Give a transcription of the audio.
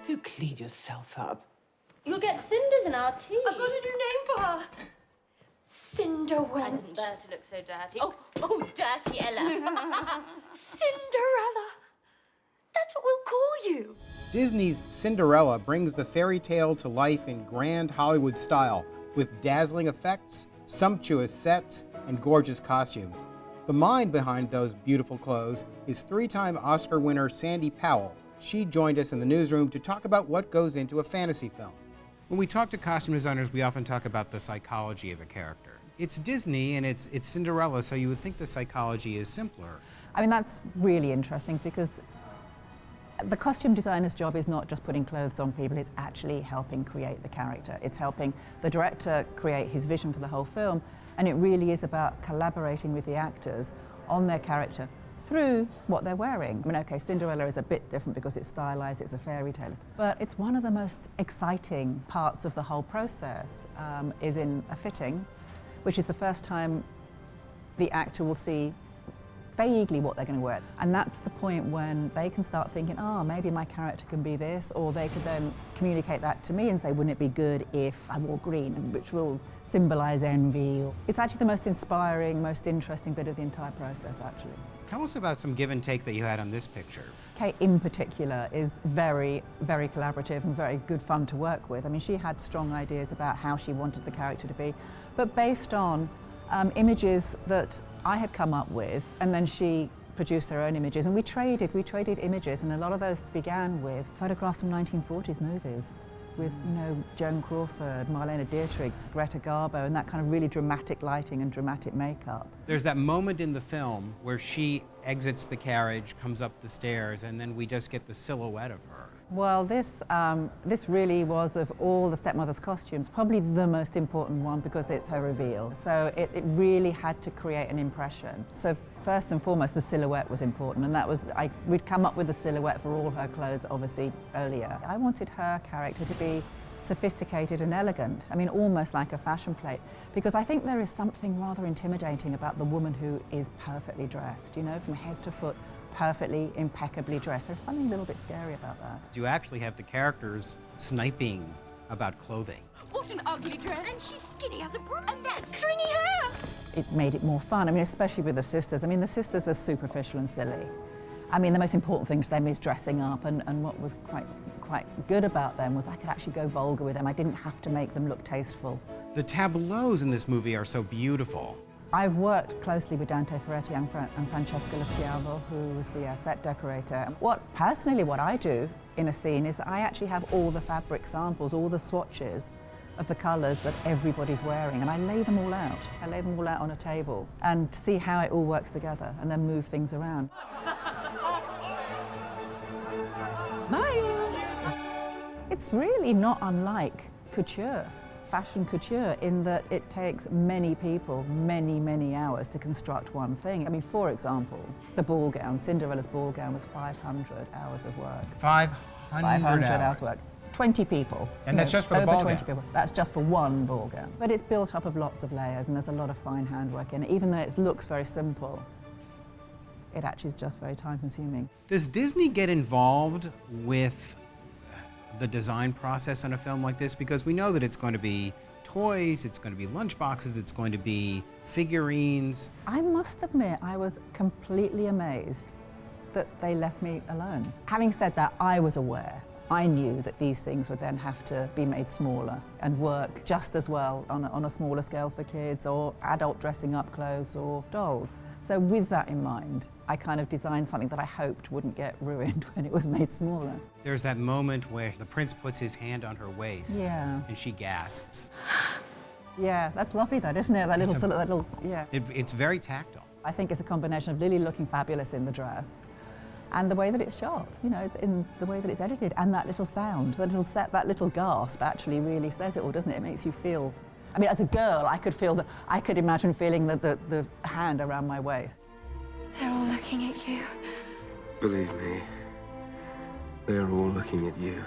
Do clean yourself up. You'll get cinders in our tea. I've got a new name for her. Cinderella. I didn't bear to look so dirty. Oh, dirty Ella. Cinderella. That's what we'll call you. Disney's Cinderella brings the fairy tale to life in grand Hollywood style, with dazzling effects, sumptuous sets, and gorgeous costumes. The mind behind those beautiful clothes is three-time Oscar winner Sandy Powell. She joined us in the newsroom to talk about what goes into a fantasy film. When we talk to costume designers, we often talk about the psychology of a character. It's Disney and it's Cinderella, so you would think the psychology is simpler. I mean, that's really interesting because the costume designer's job is not just putting clothes on people, it's actually helping create the character. It's helping the director create his vision for the whole film, and it really is about collaborating with the actors on their character through what they're wearing. I mean, okay, Cinderella is a bit different because it's stylized, it's a fairy tale, but it's one of the most exciting parts of the whole process is in a fitting, which is the first time the actor will see vaguely what they're going to wear. And that's the point when they can start thinking, oh, maybe my character can be this, or they could then communicate that to me and say, wouldn't it be good if I wore green, which will symbolize envy. It's actually the most inspiring, most interesting bit of the entire process, actually. Tell us about some give and take that you had on this picture. Cate, in particular, is very, very collaborative and very good fun to work with. I mean, she had strong ideas about how she wanted the character to be, but based on images that I had come up with, and then she produced her own images, and we traded images, and a lot of those began with photographs from 1940s movies, with, you know, Joan Crawford, Marlene Dietrich, Greta Garbo, and that kind of really dramatic lighting and dramatic makeup. There's that moment in the film where she exits the carriage, comes up the stairs, and then we just get the silhouette of her. Well, this really was, of all the stepmother's costumes, probably the most important one because it's her reveal. So it really had to create an impression. So first and foremost, the silhouette was important, and that was, we'd come up with the silhouette for all her clothes, obviously, earlier. I wanted her character to be sophisticated and elegant, I mean, almost like a fashion plate, because I think there is something rather intimidating about the woman who is perfectly dressed, you know, from head to foot, perfectly, impeccably dressed. There's something a little bit scary about that. You actually have the characters sniping about clothing. What an ugly dress. And she's skinny as a broomstick. And that stringy hair. It made it more fun, I mean, especially with the sisters. I mean, the sisters are superficial and silly. I mean, the most important thing to them is dressing up, and what was quite good about them was I could actually go vulgar with them. I didn't have to make them look tasteful. The tableaus in this movie are so beautiful. I've worked closely with Dante Ferretti and Francesca Laschiavo, who was the set decorator. Personally, what I do in a scene is that I actually have all the fabric samples, all the swatches of the colours that everybody's wearing, and I lay them all out. I lay them all out on a table and see how it all works together and then move things around. Smile! It's really not unlike couture. Fashion couture, in that it takes many people, many hours to construct one thing. I mean, for example, the ball gown, Cinderella's ball gown, was 500 hours of work. 500 hours work. 20 people. And that's just for the ball gown? Over 20 people. That's just for one ball gown. But it's built up of lots of layers, and there's a lot of fine handwork in it. Even though it looks very simple, it actually is just very time-consuming. Does Disney get involved with the design process on a film like this? Because we know that it's going to be toys, it's going to be lunchboxes, it's going to be figurines. I must admit, I was completely amazed that they left me alone. Having said that, I was aware. I knew that these things would then have to be made smaller and work just as well on a smaller scale for kids, or adult dressing up clothes, or dolls. So with that in mind, I kind of designed something that I hoped wouldn't get ruined when it was made smaller. There's that moment where the prince puts his hand on her waist, yeah, and she gasps. Yeah, that's lovely, that, isn't it? That little sort of, that little, yeah. It's very tactile. I think it's a combination of Lily looking fabulous in the dress, and the way that it's shot, you know, in the way that it's edited, and that little sound, that little gasp actually really says it all, doesn't it? It makes you feel. I mean, as a girl, I could imagine feeling the hand around my waist. They're all looking at you. Believe me, they're all looking at you.